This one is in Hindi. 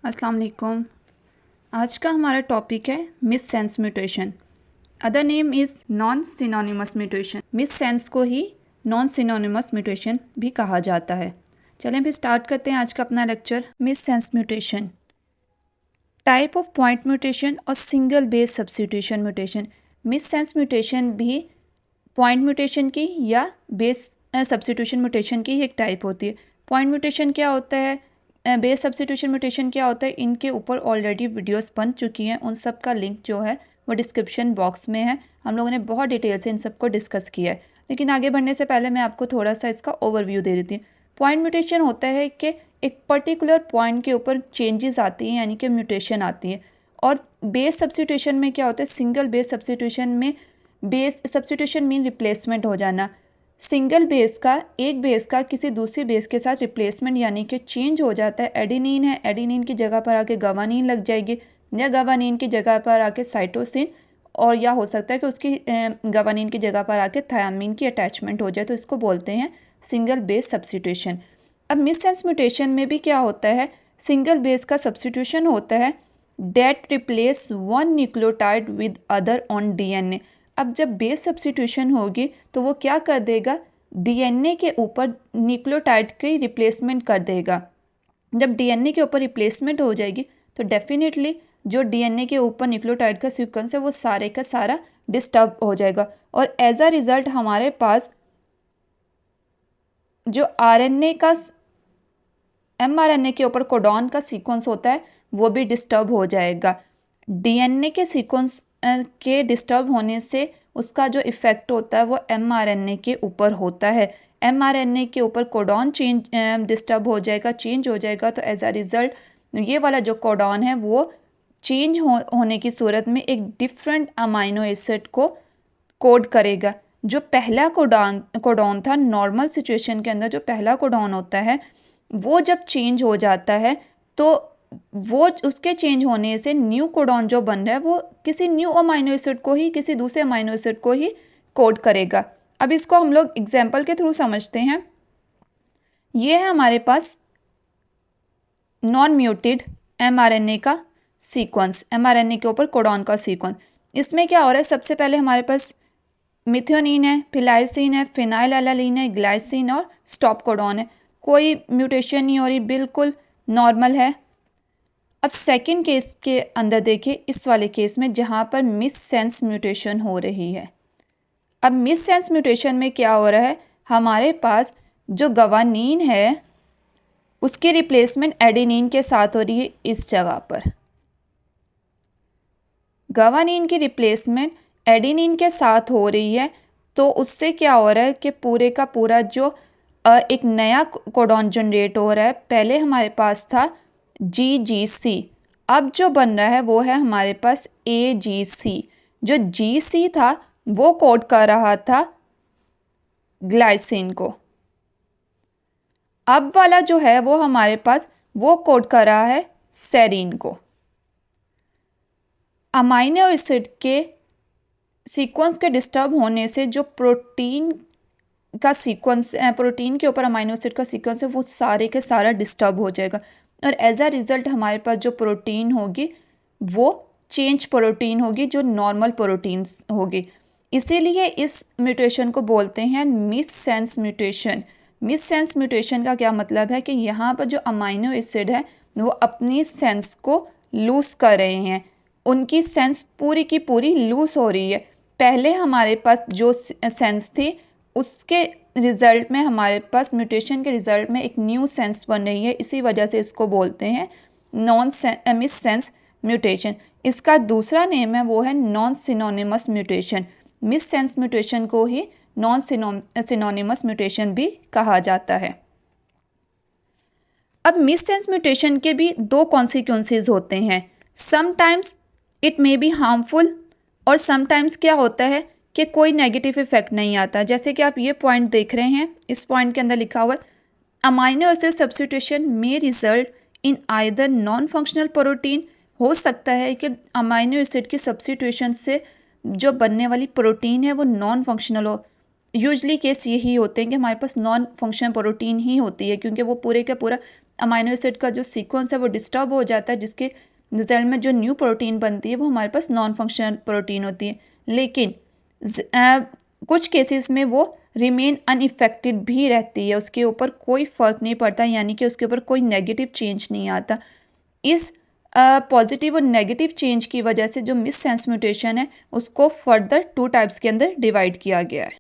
अस्सलाम वालेकुम। आज का हमारा टॉपिक है miss sense mutation. Other name is non synonymous mutation. Miss sense को ही नॉन सिनोनिमस म्यूटेशन भी कहा जाता है। चलें फिर स्टार्ट करते हैं आज का अपना लेक्चर। Missense mutation, type of point mutation और single base substitution mutation. Missense mutation भी पॉइंट म्यूटेशन की या बेस सब्स्टिट्यूशन म्यूटेशन की एक टाइप होती है। पॉइंट म्यूटेशन क्या होता है, बेस सब्स्टिट्यूशन म्यूटेशन क्या होता है, इनके ऊपर ऑलरेडी वीडियोस बन चुकी हैं। उन सब का लिंक जो है वो डिस्क्रिप्शन बॉक्स में है। हम लोगों ने बहुत डिटेल से इन सबको डिस्कस किया है। लेकिन आगे बढ़ने से पहले मैं आपको थोड़ा सा इसका ओवरव्यू दे देती हूँ। पॉइंट म्यूटेशन होता है कि एक पर्टिकुलर पॉइंट के ऊपर चेंजेस आती हैं, यानी कि म्यूटेशन आती है। और बेस सब्स्टिट्यूशन में क्या होता है, सिंगल बेस सब्स्टिट्यूशन में बेस सब्स्टिट्यूशन मीन रिप्लेसमेंट हो जाना। सिंगल बेस का, एक बेस का किसी दूसरी बेस के साथ रिप्लेसमेंट यानी कि चेंज हो जाता है। एडिनिन है, एडिनिन की जगह पर आके गवानीन लग जाएगी, या गवानीन की जगह पर आके साइटोसिन, और या हो सकता है कि उसकी गवानीन की जगह पर आके थायामीन की अटैचमेंट हो जाए, तो इसको बोलते हैं सिंगल बेस सब्स्टिट्यूशन। अब मिस सेंस म्यूटेशन में भी क्या होता है, सिंगल बेस का सब्स्टिट्यूशन होता है that replace one nucleotide with other on DNA. अब जब बेस सब्स्टिट्यूशन होगी तो वो क्या कर देगा, डीएनए के ऊपर न्यूक्लियोटाइड की रिप्लेसमेंट कर देगा। जब डीएनए के ऊपर रिप्लेसमेंट हो जाएगी तो डेफिनेटली जो डीएनए के ऊपर न्यूक्लियोटाइड का सीक्वेंस है वो सारे का सारा डिस्टर्ब हो जाएगा, और एज अ रिज़ल्ट हमारे पास जो आरएनए का, एमआरएनए के ऊपर कोडॉन का सीक्वेंस होता है वो भी डिस्टर्ब हो जाएगा। डीएनए के सीक्वेंस के डिस्टर्ब होने से उसका जो इफ़ेक्ट होता है वो एमआरएनए के ऊपर होता है। एमआरएनए के ऊपर कोडॉन डिस्टर्ब हो जाएगा, चेंज हो जाएगा, तो एज अ रिज़ल्ट ये वाला जो कोडॉन है वो चेंज होने की सूरत में एक डिफरेंट अमाइनो एसिड को कोड करेगा। जो पहला कोडॉन था नॉर्मल सिचुएशन के अंदर, जो पहला कोडॉन होता है वो जब चेंज हो जाता है तो वो उसके चेंज होने से न्यू कोडॉन जो बन रहा है वो किसी न्यू अमाइनो एसिड को ही, किसी दूसरे अमाइनो एसिड को ही कोड करेगा। अब इसको हम लोग एग्जाम्पल के थ्रू समझते हैं। ये है हमारे पास नॉन म्यूटेड एमआरएनए का सीक्वेंस, एमआरएनए के ऊपर कोडॉन का सीक्वेंस। इसमें क्या हो रहा है, सबसे पहले हमारे पास मिथियोनिन है, फिलाइसिन है, फिनाइलएलानिन है, ग्लाइसिन और स्टॉप कोडॉन है। कोई म्यूटेशन नहीं हो रही, बिल्कुल नॉर्मल है। अब सेकंड केस के अंदर देखिए, इस वाले केस में जहाँ पर मिस सेंस म्यूटेशन हो रही है। अब मिस सेंस म्यूटेशन में क्या हो रहा है, हमारे पास जो गवानीन है उसकी रिप्लेसमेंट एडेनिन के साथ हो रही है। इस जगह पर गवानीन की रिप्लेसमेंट एडेनिन के साथ हो रही है, तो उससे क्या हो रहा है कि पूरे का पूरा जो एक नया कोडॉन जनरेट हो रहा है। पहले हमारे पास था GGC, अब जो बन रहा है वो है हमारे पास AGC। जो GC था वो कोड कर रहा था ग्लाइसिन को, अब वाला जो है वो हमारे पास वो कोड कर रहा है सेरीन को। अमाइनो एसिड के सीक्वेंस के डिस्टर्ब होने से जो प्रोटीन का सीक्वेंस, प्रोटीन के ऊपर अमाइनो एसिड का सीक्वेंस है वो सारे के सारा डिस्टर्ब हो जाएगा, और एज अ रिज़ल्ट हमारे पास जो प्रोटीन होगी वो चेंज प्रोटीन होगी, जो नॉर्मल प्रोटीन होगी। इसीलिए इस म्यूटेशन को बोलते हैं miss sense mutation. Missense mutation का क्या मतलब है कि यहाँ पर जो अमाइनो एसिड है वो अपनी सेंस को लूज़ कर रहे हैं, उनकी सेंस पूरी की पूरी लूज़ हो रही है। पहले हमारे पास जो सेंस थी उसके रिज़ल्ट में हमारे पास म्यूटेशन के रिज़ल्ट में एक न्यू सेंस बन रही है, इसी वजह से इसको बोलते हैं मिस सेंस म्यूटेशन। इसका दूसरा नेम है वो है non synonymous mutation. Missense mutation को ही नॉन सिनोनिमस म्यूटेशन भी कहा जाता है। अब मिस सेंस म्यूटेशन के भी दो कॉन्सिक्वेंसेस होते हैं। Sometimes it may be harmful, और समटाइम्स क्या होता है कि कोई नेगेटिव इफेक्ट नहीं आता। जैसे कि आप ये पॉइंट देख रहे हैं, इस पॉइंट के अंदर लिखा हुआ है amino acid substitution may result in either non functional protein. हो सकता है कि अमाइनो एसिड की सब्स्टिट्यूशन से जो बनने वाली प्रोटीन है वो नॉन फंक्शनल हो। यूजली केस यही होते हैं कि हमारे पास नॉन फंक्शनल प्रोटीन ही होती है, क्योंकि वो पूरे का पूरा अमाइनो एसिड का जो सीक्वेंस है वो डिस्टर्ब हो जाता है, जिसके रिजल्ट में जो न्यू प्रोटीन बनती है वो हमारे पास नॉन फंक्शनल प्रोटीन होती है। लेकिन कुछ केसेस में वो रिमेन अनइफेक्टेड भी रहती है, उसके ऊपर कोई फ़र्क नहीं पड़ता, यानी कि उसके ऊपर कोई नेगेटिव चेंज नहीं आता। इस पॉजिटिव और नेगेटिव चेंज की वजह से जो मिससेंस म्यूटेशन है उसको फर्दर 2 टाइप्स के अंदर डिवाइड किया गया है।